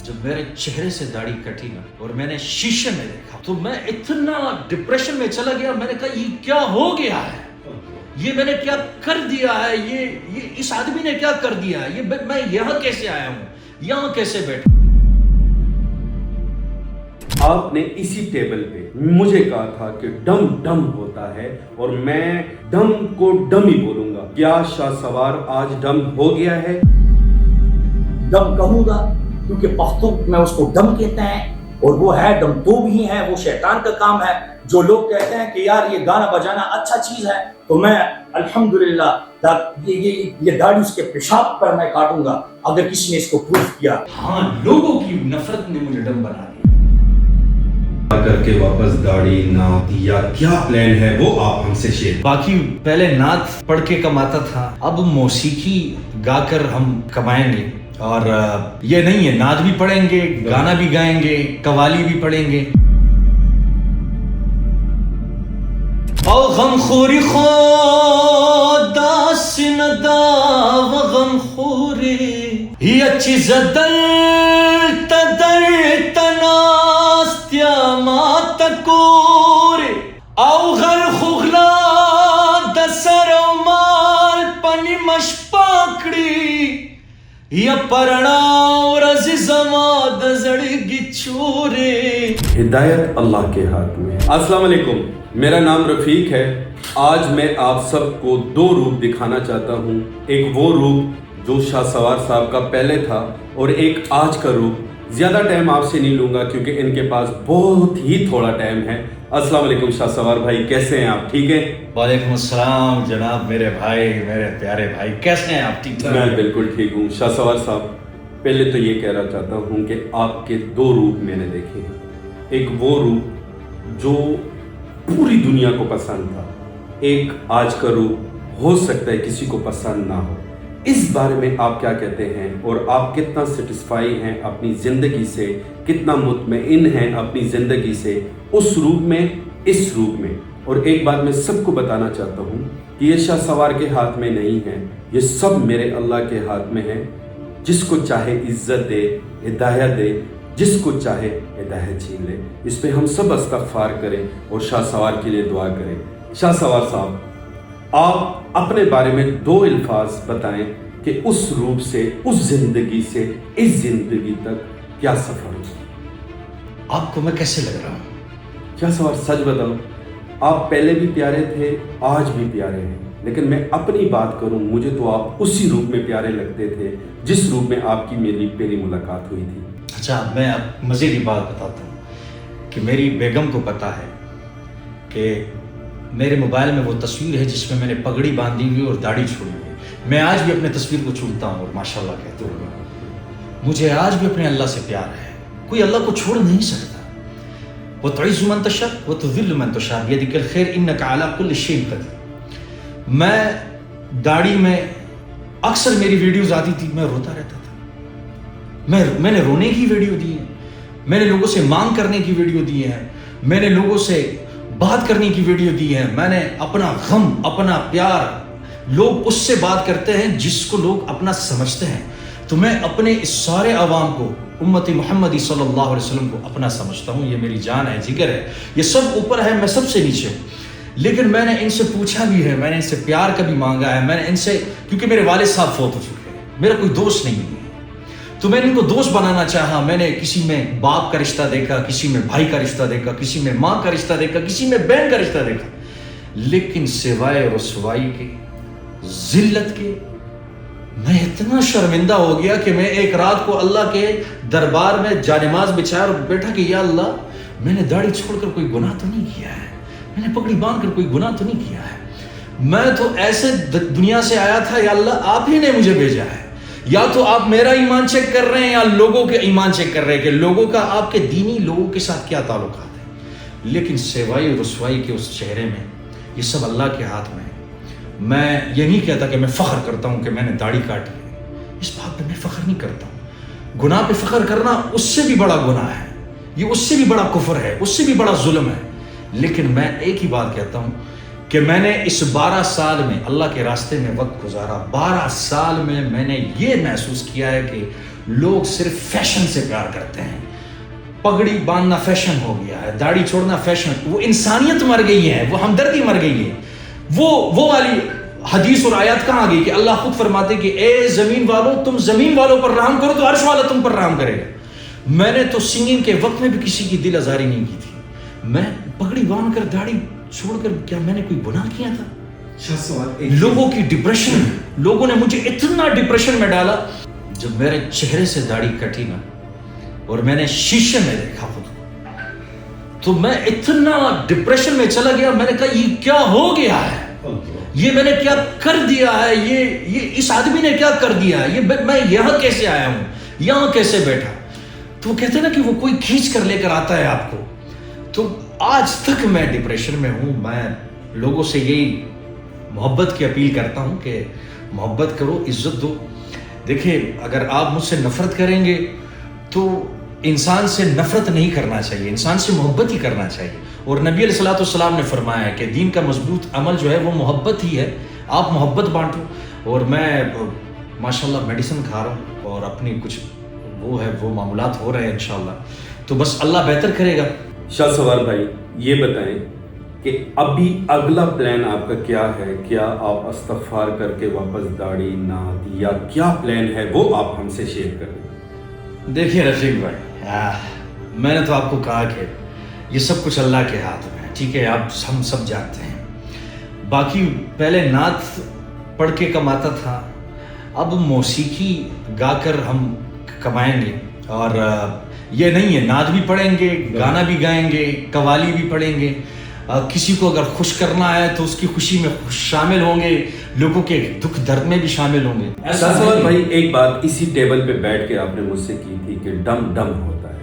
جب میرے چہرے سے داڑھی کٹی نا اور میں نے شیشے میں دیکھا تو میں اتنا ڈپریشن میں چلا گیا. میں نے کہا یہ کیا ہو گیا ہے, یہ میں نے کیا کر دیا ہے, یہ اس آدمی نے کیا کر دیا ہے, یہ میں یہاں کیسے آیا ہوں, یہاں کیسے بیٹھا. آپ نے اسی ٹیبل پہ مجھے کہا تھا کہ ڈم ڈم ہوتا ہے اور میں ڈم کو ڈم ہی بولوں گا. کیا شاہ سوار آج ڈم ہو گیا ہے؟ ڈم کہوں گا کیونکہ پختوں میں اس کو ڈم کہتے ہیں اور وہ ہے ڈم تو بھی ہے, وہ شیطان کا کام ہے. جو لوگ کہتے ہیں کہ یار یہ گانا بجانا اچھا چیز ہے تو میں الحمدللہ یہ داڑھی اس کے پیشاب پر میں کاٹوں گا اگر کسی نے اس کو پروف کیا. ہاں, لوگوں کی نفرت نے مجھے ڈم بنا دیا. کر کے واپس داڑھی نہ دیا, کیا پلان ہے وہ آپ ہم سے شیئر. باقی پہلے نعت پڑھ کے کماتا تھا, اب موسیقی گا کر ہم کمائیں گے. اور یہ نہیں ہے, نعت بھی پڑھیں گے, گانا بھی گائیں گے, قوالی بھی پڑھیں گے. او غم خوری خدا سندا و غم خوری ہی اچھی زدل تدر تناستیا ما تکوری او غر خوغلا دسر و مال پنی مش پاکڑی یا پرناو رز زماد زڑگی چورے. ہدایت اللہ کے ہاتھ میں. السلام علیکم, میرا نام رفیق ہے. آج میں آپ سب کو دو روپ دکھانا چاہتا ہوں. ایک وہ روپ جو شاہ سوار صاحب کا پہلے تھا اور ایک آج کا روپ. زیادہ ٹائم آپ سے نہیں لوں گا کیونکہ ان کے پاس بہت ہی تھوڑا ٹائم ہے. السلام علیکم شاہ سوار بھائی, کیسے ہیں آپ؟ ٹھیک ہیں؟ وعلیکم السلام جناب, میرے بھائی, میرے پیارے بھائی, کیسے ہیں آپ؟ ٹھیک میں بالکل ٹھیک ہوں. شاہ سوار صاحب, پہلے تو یہ کہنا چاہتا ہوں کہ آپ کے دو روپ میں نے دیکھے ہیں. ایک وہ روپ جو پوری دنیا کو پسند تھا, ایک آج کا روپ ہو سکتا ہے کسی کو پسند نہ ہو. اس بارے میں آپ کیا کہتے ہیں اور آپ کتنا سیٹسفائی ہیں اپنی زندگی سے, کتنا مطمئن ہیں اپنی زندگی سے, اس روپ میں, اس روپ میں؟ اور ایک بات میں سب کو بتانا چاہتا ہوں کہ یہ شاہ سوار کے ہاتھ میں نہیں ہے, یہ سب میرے اللہ کے ہاتھ میں ہے. جس کو چاہے عزت دے, ہدایت دے, جس کو چاہے ہدایت چھین لے. اس پہ ہم سب استغفار کریں اور شاہ سوار کے لیے دعا کریں. شاہ سوار صاحب, آپ اپنے بارے میں دو الفاظ بتائیں کہ اس روپ سے, اس زندگی سے اس زندگی تک کیا سفر ہوا. آپ کو میں کیسے لگ رہا ہوں؟ شاہ سوار سچ بتاؤ, آپ پہلے بھی پیارے تھے, آج بھی پیارے ہیں, لیکن میں اپنی بات کروں, مجھے تو آپ اسی روپ میں پیارے لگتے تھے جس روپ میں آپ کی میری پہلی ملاقات ہوئی تھی. اچھا, میں اب مزید کی بات بتاتا ہوں کہ میری بیگم کو پتا ہے کہ میرے موبائل میں وہ تصویر ہے جس میں میں نے پگڑی باندھی ہوئی اور داڑھی چھوڑی ہوئی. میں آج بھی اپنے تصویر کو چھوڑتا ہوں اور ماشاءاللہ کہتے ہوں. مجھے آج بھی اپنے اللہ سے پیار ہے, کوئی اللہ کو چھوڑ نہیں سکتا. وَتُعِزُّ مَن تَشَاءُ وَتُذِلُّ مَن تَشَاءُ بِيَدِكَ الْخَيْرُ إِنَّكَ عَلَىٰ كُلِّ شَيْءٍ قَدِيرٌ. میں داڑھی میں اکثر میری ویڈیوز آتی تھی, میں روتا رہتا تھا. میں نے رونے کی ویڈیو دی ہے, میں نے لوگوں سے مانگ کرنے کی ویڈیو دی ہے, میں نے لوگوں سے بات کرنے کی ویڈیو دی ہے. میں نے اپنا غم, اپنا پیار, لوگ اس سے بات کرتے ہیں جس کو لوگ اپنا سمجھتے ہیں. تو میں اپنے اس سارے عوام کو, امت محمدی صلی اللہ علیہ وسلم کو اپنا سمجھتا ہوں. یہ میری جان ہے, جگر ہے, یہ سب اوپر ہے, میں سب سے نیچے ہوں. لیکن میں نے ان سے پوچھا بھی ہے, میں نے ان سے پیار کا بھی مانگا ہے. میں نے ان سے, کیونکہ میرے والد صاحب فوت ہو چکے ہیں, میرا کوئی دوست نہیں ہے, تو میں نے ان کو دوست بنانا چاہا. میں نے کسی میں باپ کا رشتہ دیکھا, کسی میں بھائی کا رشتہ دیکھا, کسی میں ماں کا رشتہ دیکھا, کسی میں بہن کا رشتہ دیکھا, لیکن سوائے رسوائی کے, ذلت کے, میں اتنا شرمندہ ہو گیا کہ میں ایک رات کو اللہ کے دربار میں جانماز بچھایا اور بیٹھا کہ یا اللہ, میں نے داڑھی چھوڑ کر کوئی گناہ تو نہیں کیا ہے, میں نے پگڑی باندھ کر کوئی گناہ تو نہیں کیا ہے, میں تو ایسے دنیا سے آیا تھا, یا اللہ آپ ہی نے مجھے بھیجا ہے. یا تو آپ میرا ایمان چیک کر رہے ہیں یا لوگوں کے ایمان چیک کر رہے ہیں کہ لوگوں کا, آپ کے دینی لوگوں کے ساتھ کیا تعلقات ہیں. لیکن سوائے رسوائی کے اس چہرے میں, یہ سب اللہ کے ہاتھ میں ہے. میں یہ نہیں کہتا کہ میں فخر کرتا ہوں کہ میں نے داڑھی کاٹی ہے, اس بات پہ میں فخر نہیں کرتا ہوں. گناہ پہ فخر کرنا اس سے بھی بڑا گناہ ہے, یہ اس سے بھی بڑا کفر ہے, اس سے بھی بڑا ظلم ہے. لیکن میں ایک ہی بات کہتا ہوں کہ میں نے اس 12 سال میں اللہ کے راستے میں وقت گزارا. 12 سال میں میں نے یہ محسوس کیا ہے کہ لوگ صرف فیشن سے پیار کرتے ہیں. پگڑی باندھنا فیشن ہو گیا ہے, داڑھی چھوڑنا فیشن. وہ انسانیت مر گئی ہے, وہ ہمدردی مر گئی ہے. وہ والی حدیث اور آیات کہاں گئی کہ اللہ خود فرماتے کہ اے زمین والوں, تم زمین والوں پر رحم کرو تو عرش والا تم پر رحم کرے گا. میں نے تو سنگنگ کے وقت میں بھی کسی کی دل آزاری نہیں کی تھی. میں پگڑی باندھ کر داڑھی چھوڑ کر, کیا میں نے کوئی گناہ کیا تھا؟ لوگوں کی ڈپریشن, لوگوں نے مجھے اتنا ڈپریشن میں ڈالا. جب میرے چہرے سے داڑھی کٹی نا اور میں نے شیشے میں دیکھا خود کو, تو میں اتنا ڈپریشن میں چلا گیا. میں نے کہا یہ کیا ہو گیا ہے, یہ میں نے کیا کر دیا ہے, یہ اس آدمی نے کیا کر دیا ہے, یہ میں یہاں کیسے آیا ہوں, یہاں کیسے بیٹھا. تو وہ کہتے ہیں نا کہ وہ کوئی کھینچ کر لے کر آتا ہے آپ کو. تو آج تک میں ڈپریشن میں ہوں. میں لوگوں سے یہی محبت کی اپیل کرتا ہوں کہ محبت کرو, عزت دو. دیکھیں, اگر آپ مجھ سے نفرت کریں گے تو انسان سے نفرت نہیں کرنا چاہیے, انسان سے محبت ہی کرنا چاہیے. اور نبی علیہ الصلوۃ والسلام نے فرمایا ہے کہ دین کا مضبوط عمل جو ہے وہ محبت ہی ہے. آپ محبت بانٹو. اور میں ماشاءاللہ میڈیسن کھا رہا ہوں اور اپنی کچھ وہ معاملات ہو رہے ہیں انشاءاللہ. تو بس اللہ بہتر کرے گا. شاہ سوار بھائی, یہ بتائیں کہ ابھی اگلا پلان آپ کا کیا ہے؟ کیا آپ استغفار کر کے واپس داڑھی ناد, یا کیا پلان ہے وہ آپ ہم سے شیئر کریں. دیکھیے رفیق بھائی, میں نے تو آپ کو کہا کہ یہ سب کچھ اللہ کے ہاتھ میں ہے, ٹھیک ہے, آپ ہم سب جانتے ہیں. باقی پہلے نعت پڑھ کے کماتا تھا, اب موسیقی گا کر ہم کمائیں گے. اور یہ نہیں ہے, نعت بھی پڑھیں گے, گانا بھی گائیں گے, قوالی بھی پڑھیں گے. کسی کو اگر خوش کرنا ہے تو اس کی خوشی میں شامل ہوں گے, لوگوں کے دکھ درد میں بھی شامل ہوں گے. شاہ سوار بھائی, ایک بات اسی ٹیبل پہ بیٹھ کے آپ نے مجھ سے کی تھی کہ ڈم ڈم ہوتا ہے.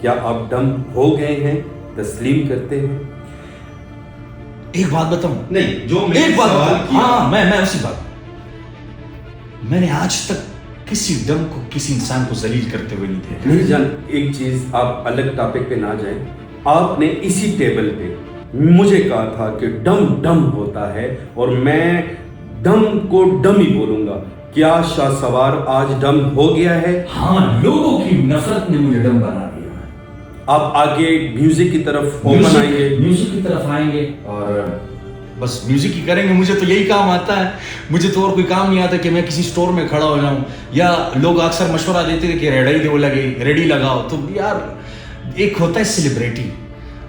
کیا آپ ڈم ہو گئے ہیں, تسلیم کرتے ہیں؟ ایک بات بتاؤں, نہیں, جو ایک بات, ہاں میں اسی بات, میں نے آج تک کسی ڈم کو, کسی انسان کو ذلیل کرتے ہوئے نہیں دیکھا. نہیں جان, ایک چیز, آپ الگ ٹاپک پہ نہ جائیں. آپ نے اسی ٹیبل پہ مجھے کہا تھا کہ ڈم ڈم ہوتا ہے, اور میں ڈم کو ڈم ہی بولوں گا. کیا شاہ سوار آج ڈم ہو گیا ہے؟ ہاں, لوگوں کی نفرت نے مجھے ڈم بنا دیا. آپ آگے میوزک کی طرف اوپن آئیں گے, میوزک کی طرف آئیں گے اور بس میوزک ہی کریں گے. مجھے تو یہی کام آتا ہے, مجھے تو اور کوئی کام نہیں آتا کہ میں کسی سٹور میں کھڑا ہو جاؤں. یا لوگ اکثر مشورہ دیتے تھے کہ ریڈی لگاؤ. تو یار, ایک ہوتا ہے سیلیبریٹی,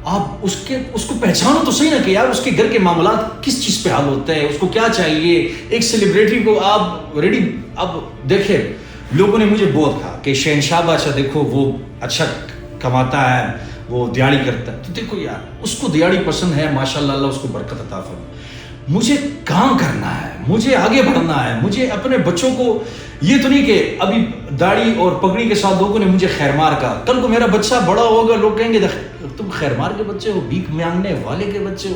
آپ اس کو پہچانو تو صحیح نا کہ یار اس کے گھر کے معاملات کس چیز پہ حل ہوتے ہیں, اس کو کیا چاہیے. ایک سیلیبریٹی کو آپ ریڈی. اب دیکھیں, لوگوں نے مجھے بہت کہا کہ شہنشاہ بادشاہ دیکھو وہ اچھا کماتا ہے, وہ دیہڑی کرتا ہے. تو دیکھو یار, اس کو دیہڑی پسند ہے, ماشاءاللہ, اللہ اس کو برکت عطا فرمائے. مجھے کام کرنا ہے, مجھے آگے بڑھنا ہے. مجھے اپنے بچوں کو, یہ تو نہیں کہ ابھی داڑھی اور پگڑی کے ساتھ لوگوں نے مجھے خیرمار کہا, کل کو میرا بچہ بڑا ہوگا, لوگ کہیں گے تم خیرمار کے بچے ہو, بھیک مانگنے والے کے بچے ہو.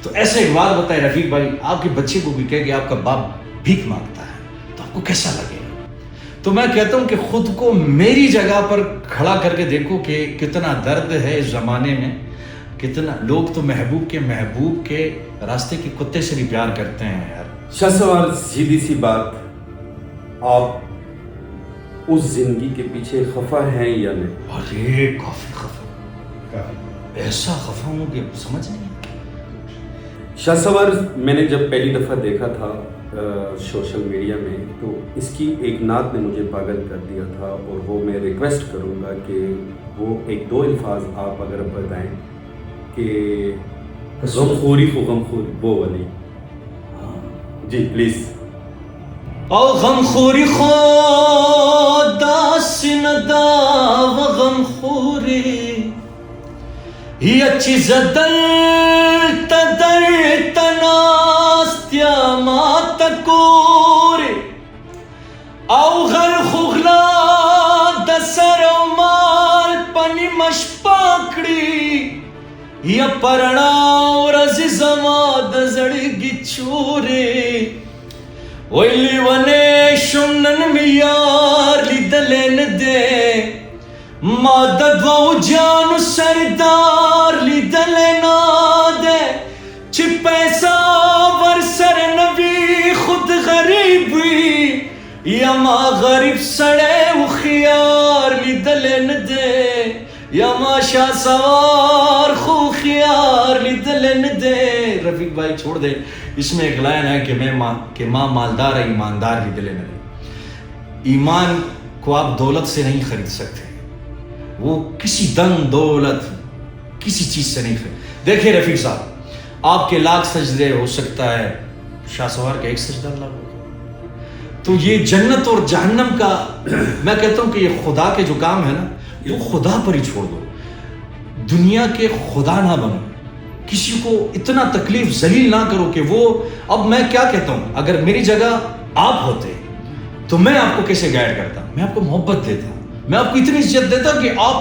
تو ایسے ایک بات بتائے رفیق بھائی, آپ کے بچے کو بھی کہے کہ آپ کا باپ بھیک مانگتا ہے تو آپ کو کیسا لگے گا؟ تو میں کہتا ہوں کہ خود کو میری جگہ پر کھڑا کر کے دیکھو کہ کتنا درد ہے اس زمانے میں. کتنا لوگ تو محبوب کے راستے کے کتے سے بھی پیار کرتے ہیں یار. شاہ سوار, سیدھی سی بات, آپ اس زندگی کے پیچھے خفا ہیں یا نہیں؟ ارے کافی خفا, ایسا خفا ہوں کہ سمجھ نہیں. شاہ سوار, میں نے جب پہلی دفعہ دیکھا تھا سوشل میڈیا میں, تو اس کی ایک نعت نے مجھے پاگل کر دیا تھا. اور وہ میں ریکویسٹ کروں گا کہ وہ ایک دو الفاظ آپ اگر بتائیں کہ غمخوری کو غمخوری, وہ والی. جی پلیز. او غمخوری خو داسن دا و غمخوری ہی اچھی زدل تدر تناستیا ما تکوری او غر خوغلا دسر و مال پنی مش پاکڑی یا پرناو رز زماد زڑگی چوری ویلی ونے شنن میار لی دلین دے مادد و جان سردار لی دلینا دے چی پیسا ورسر نبی خود غریبی یا ما غریب سڑے و خیال یماشا سوار خوخیار لدلن دے. رفیق بھائی چھوڑ دے, اس میں ایک لائن ہے کہ ماں مالدار ہے ایماندار لدلن دے. ایمان کو آپ دولت سے نہیں خرید سکتے, وہ کسی دن دولت کسی چیز سے نہیں خرید. دیکھیں رفیق صاحب, آپ کے لاکھ سجدے ہو سکتا ہے شاہ سوار کا ایک سجدہ اللہ ہوگا. تو یہ جنت اور جہنم کا میں کہتا ہوں کہ یہ خدا کے جو کام ہے نا, وہ خدا پر ہی چھوڑ دو. دنیا کے خدا نہ بنو, کسی کو اتنا تکلیف ذلیل نہ کرو کہ وہ, اب میں کیا کہتا ہوں, اگر میری جگہ آپ ہوتے تو میں آپ کو کیسے گائیڈ کرتا؟ میں آپ کو محبت دیتا, میں آپ کو اتنی عزت دیتا کہ آپ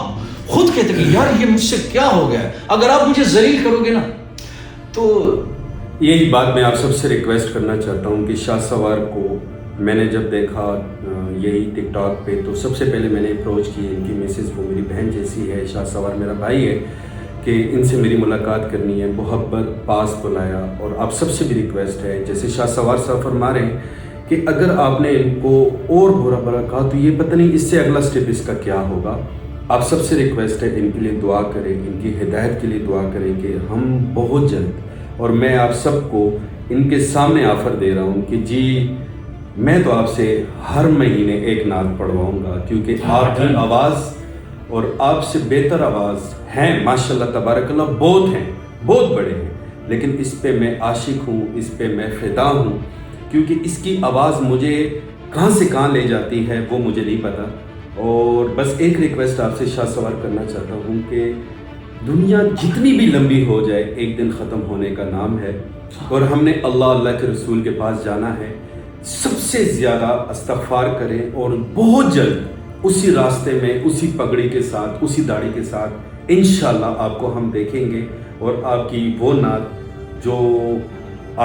خود کہتے کہ یار یہ مجھ سے کیا ہو گیا ہے. اگر آپ مجھے ذلیل کرو گے نا تو یہی بات میں آپ سب سے ریکویسٹ کرنا چاہتا ہوں کہ شاہ سوار کو میں نے جب دیکھا یہی ٹک ٹاک پہ, تو سب سے پہلے میں نے اپروچ کی. ان کی مسز وہ میری بہن جیسی ہے, شاہ سوار میرا بھائی ہے, کہ ان سے میری ملاقات کرنی ہے. محبت پاس بلایا. اور آپ سب سے بھی ریکویسٹ ہے, جیسے شاہ سوار صاحب فرما رہے ہیں کہ اگر آپ نے ان کو اور برا برا کہا تو یہ پتہ نہیں اس سے اگلا سٹیپ اس کا کیا ہوگا. آپ سب سے ریکویسٹ ہے ان کے لیے دعا کریں, ان کی ہدایت کے لیے دعا کریں کہ ہم بہت جلد, اور میں آپ سب کو ان کے سامنے آفر دے رہا ہوں کہ جی میں تو آپ سے ہر مہینے ایک نعت پڑھواؤں گا, کیونکہ آپ کی آواز اور آپ سے بہتر آواز ہیں ماشاءاللہ تبارک اللہ, بہت ہیں, بہت بڑے ہیں, لیکن اس پہ میں عاشق ہوں, اس پہ میں فدا ہوں, کیونکہ اس کی آواز مجھے کہاں سے کہاں لے جاتی ہے وہ مجھے نہیں پتا. اور بس ایک ریکویسٹ آپ سے شاہ سوار کرنا چاہتا ہوں کہ دنیا جتنی بھی لمبی ہو جائے ایک دن ختم ہونے کا نام ہے, اور ہم نے اللہ کے رسول کے پاس جانا ہے. سب سے زیادہ استغفار کریں اور بہت جلد اسی راستے میں اسی پگڑی کے ساتھ اسی داڑھی کے ساتھ انشاءاللہ آپ کو ہم دیکھیں گے. اور آپ کی وہ نعت جو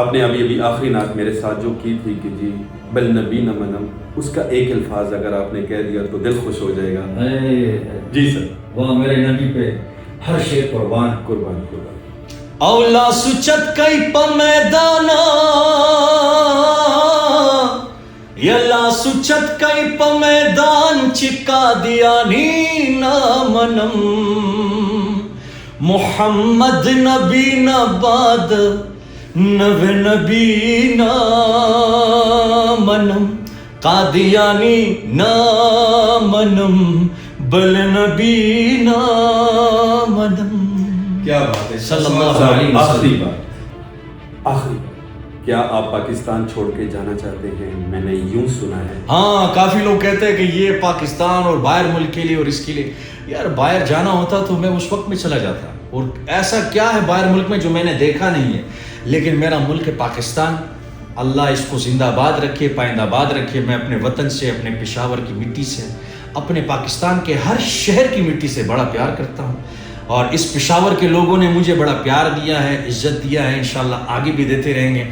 آپ نے ابھی آخری نعت میرے ساتھ جو کی تھی کہ جی بل نبی نہ منم, اس کا ایک الفاظ اگر آپ نے کہہ دیا تو دل خوش ہو جائے گا. جی سر, وہ میرے نبی پہ ہر شے قربان. قربان. اولا سچت کئی پمیدانا یلا سچت کئی پمیدان چکا دیانی نامنم محمد نبی نباد نو نبی نامنم قادیانی نامنم بل نبی نامنم. کیا بات ہے, صلی اللہ علیہ وسلم. آخری بات, کیا آپ پاکستان چھوڑ کے جانا چاہتے ہیں؟ میں نے یوں سنا ہے. ہاں, کافی لوگ کہتے ہیں کہ یہ پاکستان اور باہر ملک کے لیے اور اس کے لیے. یار باہر جانا ہوتا تو میں اس وقت میں چلا جاتا, اور ایسا کیا ہے باہر ملک میں جو میں نے دیکھا نہیں ہے. لیکن میرا ملک پاکستان, اللہ اس کو زندہ باد رکھے, پائندہ باد رکھے. میں اپنے وطن سے, اپنے پشاور کی مٹی سے, اپنے پاکستان کے ہر شہر کی مٹی سے بڑا پیار کرتا ہوں, اور اس پشاور کے لوگوں نے مجھے بڑا پیار دیا ہے, عزت دیا ہے, انشاءاللہ آگے بھی دیتے رہیں گے.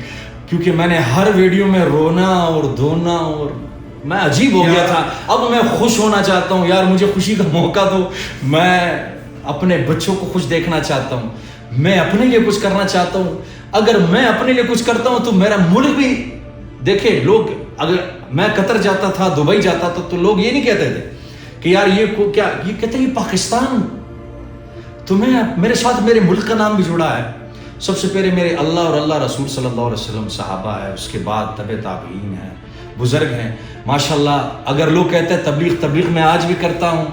کیونکہ میں نے ہر ویڈیو میں رونا اور دھونا, اور میں عجیب ہو گیا تھا. اب میں خوش ہونا چاہتا ہوں, یار مجھے خوشی کا موقع دو. میں اپنے بچوں کو خوش دیکھنا چاہتا ہوں, میں اپنے لیے کچھ کرنا چاہتا ہوں. اگر میں اپنے لیے کچھ کرتا ہوں تو میرا ملک بھی دیکھے. لوگ, اگر میں قطر جاتا تھا, دبئی جاتا تھا, تو لوگ یہ نہیں کہتے تھے کہ یار یہ کیا, یہ کہتے ہیں یہ پاکستان. تو میرے ساتھ میرے ملک کا نام بھی جڑا ہے. سب سے پہلے میرے اللہ اور اللہ رسول صلی اللہ علیہ وسلم صحابہ ہے, اس کے بعد تبع تابعین ہیں, بزرگ ہیں ماشاءاللہ. اگر لوگ کہتے ہیں تبلیغ میں آج بھی کرتا ہوں,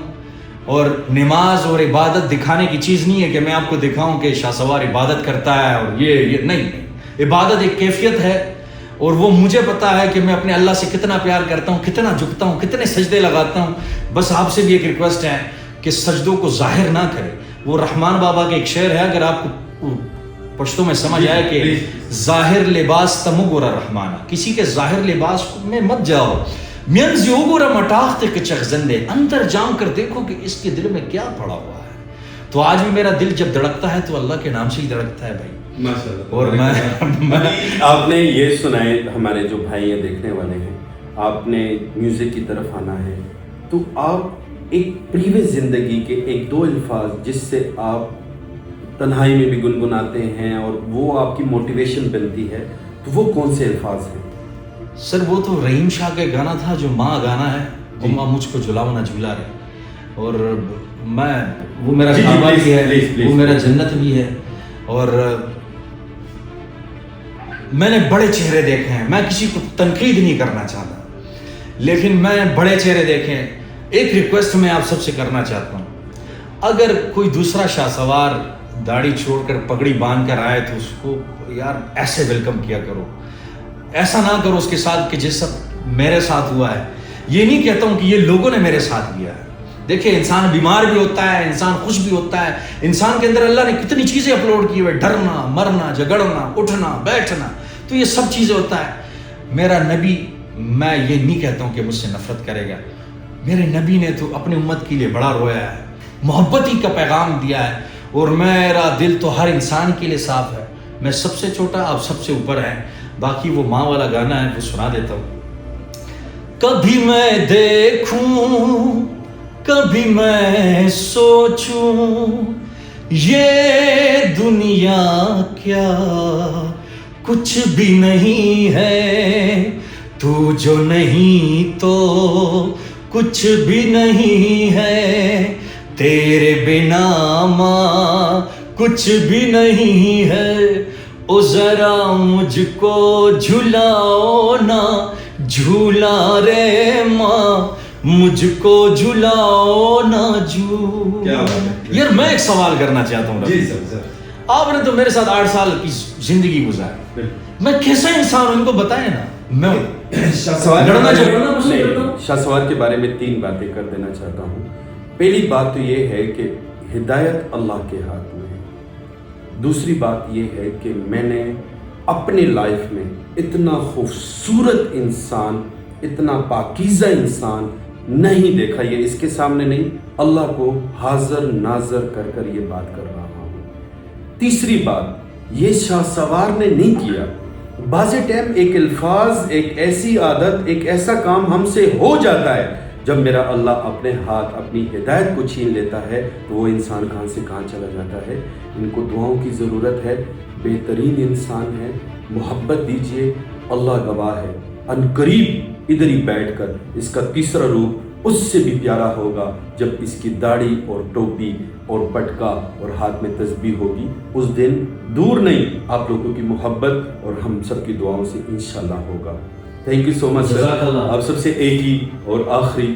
اور نماز اور عبادت دکھانے کی چیز نہیں ہے کہ میں آپ کو دکھاؤں کہ شاہ سوار عبادت کرتا ہے, اور یہ نہیں. عبادت ایک کیفیت ہے, اور وہ مجھے پتا ہے کہ میں اپنے اللہ سے کتنا پیار کرتا ہوں, کتنا جھکتا ہوں, کتنے سجدے لگاتا ہوں. بس آپ سے بھی ایک ریکویسٹ ہے کہ سجدوں کو ظاہر نہ کرے. وہ رحمان بابا کے ایک شعر ہے, اگر آپ کو پشتوں میں سمجھ آئے کہ ظاہر لباس تمگورا رحمانہ, کسی کے ظاہر لباس میں مت جاؤ. مینز یوگورا مٹاختے کچھ زندے, اندر جام کر دیکھو کہ اس کے دل میں کیا پڑا ہوا ہے. تو آج بھی میرا دل جب دھڑکتا ہے تو اللہ کے نام سے ہی دھڑکتا ہے بھائی. اور میں آپ نے یہ سنا ہے, ہمارے جو بھائی ہیں دیکھنے والے ہیں, آپ نے میوزک کی طرف آنا ہے, تو آپ ایک پریویس زندگی کے ایک دو الفاظ جس سے آپ تنہائی میں بھی گنگناتے ہیں اور وہ آپ کی موٹیویشن بنتی ہے, تو وہ کون سے الفاظ ہیں؟ سر وہ تو رحیم شاہ کا گانا تھا جو ماں گانا ہے, ماں مجھ کو جھلاؤ نہ جھولا رہے, اور وہ میرا جی، کعبہ بھی ہے، please. وہ میرا جنت بھی ہے. اور میں نے بڑے چہرے دیکھے ہیں، میں کسی کو تنقید نہیں کرنا چاہتا، لیکن میں بڑے چہرے دیکھے ہیں. ایک ریکویسٹ میں آپ سب سے کرنا چاہتا ہوں، اگر کوئی دوسرا شاہ سوار داڑھی چھوڑ کر پگڑی باندھ کر آئے تو اس کو یار ایسے ویلکم کیا کرو، ایسا نہ کرو اس کے ساتھ کہ جیسا میرے ساتھ ہوا ہے. یہ نہیں کہتا ہوں کہ یہ لوگوں نے میرے ساتھ کیا ہے. دیکھیں انسان بیمار بھی ہوتا ہے، انسان خوش بھی ہوتا ہے، انسان کے اندر اللہ نے کتنی چیزیں اپلوڈ کی ہوئے، ڈرنا، مرنا، جھگڑنا، اٹھنا، بیٹھنا، تو یہ سب چیزیں ہوتا ہے. میرا نبی، میں یہ نہیں کہتا ہوں کہ مجھ سے نفرت کرے گا، میرے نبی نے تو اپنی امت کے لیے بڑا رویا ہے، محبت ہی کا پیغام دیا ہے، اور میرا دل تو ہر انسان کے لیے صاف ہے. میں سب سے چھوٹا، آپ سب سے اوپر ہیں. باقی وہ ماں والا گانا ہے وہ سنا دیتا ہوں. کبھی میں دیکھوں، کبھی میں سوچوں، یہ دنیا کیا کچھ بھی نہیں ہے، تو جو نہیں تو کچھ بھی نہیں ہے، تیرے بنا ماں کچھ بھی نہیں ہے. او ذرا مجھ کو جھلاؤ نا جھولا رے ماں، مجھ کو جھلاؤ نا جھولا. یار میں ایک سوال کرنا چاہتا ہوں. جی سر. آپ نے تو میرے ساتھ 8 سال کی زندگی گزاری، میں کیسا انسان ہوں ان کو بتائیں نا. میں شاہ سوار کے بارے میں 3 باتیں کر دینا چاہتا ہوں. پہلی بات تو یہ ہے کہ ہدایت اللہ کے ہاتھ میں ہے. دوسری بات یہ ہے کہ میں نے اپنی لائف میں اتنا خوبصورت انسان، اتنا پاکیزہ انسان نہیں دیکھا. یہ اس کے سامنے نہیں، اللہ کو حاضر ناظر کر یہ بات کر رہا ہوں. تیسری بات، یہ شاہ سوار نے نہیں کیا. بعض ٹائم ایک الفاظ، ایک ایسی عادت، ایک ایسا کام ہم سے ہو جاتا ہے، جب میرا اللہ اپنے ہاتھ، اپنی ہدایت کو چھین لیتا ہے تو وہ انسان کہاں سے کہاں چلا جاتا ہے. ان کو دعاؤں کی ضرورت ہے. بہترین انسان ہے، محبت دیجئے. اللہ گواہ ہے، ان قریب ادھر ہی بیٹھ کر اس کا تیسرا روپ اس سے بھی پیارا ہوگا جب اس کی داڑھی اور ٹوپی اور پٹکا اور ہاتھ میں تسبیح ہوگی. اس دن دور نہیں، آپ لوگوں کی محبت اور ہم سب کی دعاؤں سے انشاءاللہ ہوگا. تھینک یو سو مچ سر. آپ سب سے ایک ہی اور آخری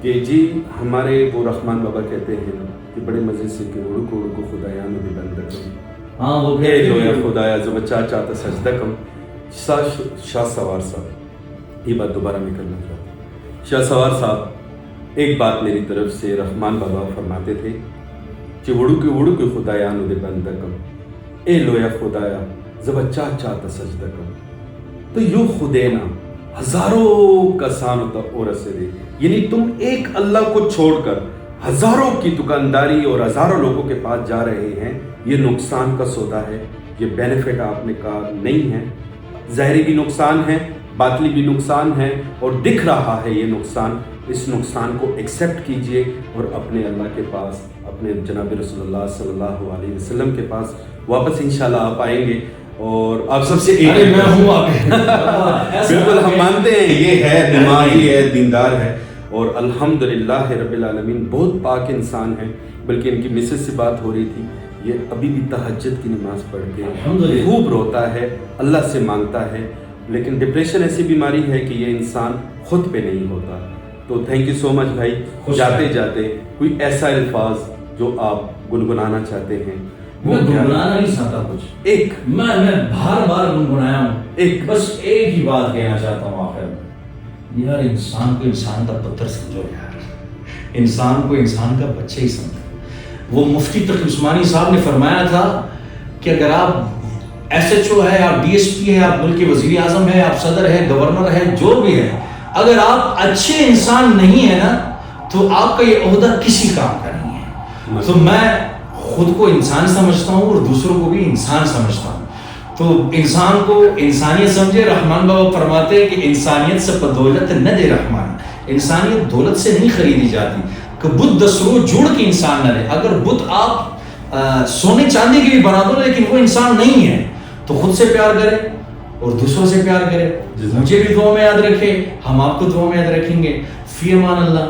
کہ جی ہمارے وہ رحمان بابا کہتے ہیں کہ بڑے مزے سے کہ اڑکو اڑکو خدایان بھی بندہ کم. ہاں وہ خدایا جو بچہ چاہتا سجدہ کم. شاہ سوار صاحب، یہ بات دوبارہ میں کرنا چاہتا ہوں. شاہ سوار صاحب ایک بات میری طرف سے، رحمان بابا فرماتے تھے کہ اڑکو خدایان بھی بندہ کم، اے لویا خدایا جو بچہ چاہتا سجدہ کم. تو یوں خدینا ہزاروں کا سانتا اور سے دے، یعنی تم ایک اللہ کو چھوڑ کر ہزاروں کی دکانداری اور ہزاروں لوگوں کے پاس جا رہے ہیں. یہ نقصان کا سودا ہے، یہ بینیفٹ آپ نے کہا نہیں ہے. ظاہری بھی نقصان ہے، باطنی بھی نقصان ہے، اور دکھ رہا ہے یہ نقصان. اس نقصان کو ایکسیپٹ کیجئے اور اپنے اللہ کے پاس، اپنے جناب رسول اللہ صلی اللہ علیہ وسلم کے پاس واپس انشاءاللہ آپ آئیں گے. اور آپ سب سے ایک بالکل ہم مانتے ہیں یہ ہے نمازی ہے، دیندار ہے، اور الحمدللہ رب العالمین بہت پاک انسان ہے. بلکہ ان کی مسز سے بات ہو رہی تھی، یہ ابھی بھی تہجد کی نماز پڑھ کے خوب روتا ہے، اللہ سے مانگتا ہے. لیکن ڈپریشن ایسی بیماری ہے کہ یہ انسان خود پہ نہیں ہوتا. تو تھینک یو سو مچ بھائی. جاتے جاتے کوئی ایسا الفاظ جو آپ گنگنانا چاہتے ہیں؟ میں گنگنانا نہیں چاہتا کچھ، ایک میں بار بار گنگنایا ہوں. ایک بس ایک ہی بات کہنا چاہتا ہوں آخر میں، یار انسان کو انسان کا پتھر سمجھو یار، انسان کو انسان کا بچہ ہی سمجھو. وہ مفتی تقی عثمانی صاحب نے فرمایا تھا کہ اگر آپ ایس ایچ او ہے، آپ ڈی ایس پی ہے، آپ ملک کے وزیر اعظم ہے، آپ صدر ہے، گورنر ہے، جو بھی ہے، اگر آپ اچھے انسان نہیں ہیں نا تو آپ کا یہ عہدہ کسی کام کا نہیں ہے. تو میں خود کو انسان سمجھتا ہوں اور دوسروں کو بھی انسان سمجھتا ہوں. تو انسان کو انسانیت سمجھے. رحمان بابا فرماتے ہیں کہ انسانیت سے بدولت نہ دے رحمان، انسانیت دولت سے نہیں خریدی جاتی. کہ بت دسرو جوڑ کے انسان نہ لے. اگر بت آپ سونے چاندی کی بھی بنا دو لیکن وہ انسان نہیں ہے تو خود سے پیار کرے اور دوسروں سے پیار کرے. مجھے بھی دعا میں یاد رکھے، ہم آپ کو دعا میں یاد رکھیں گے. فی امان اللہ.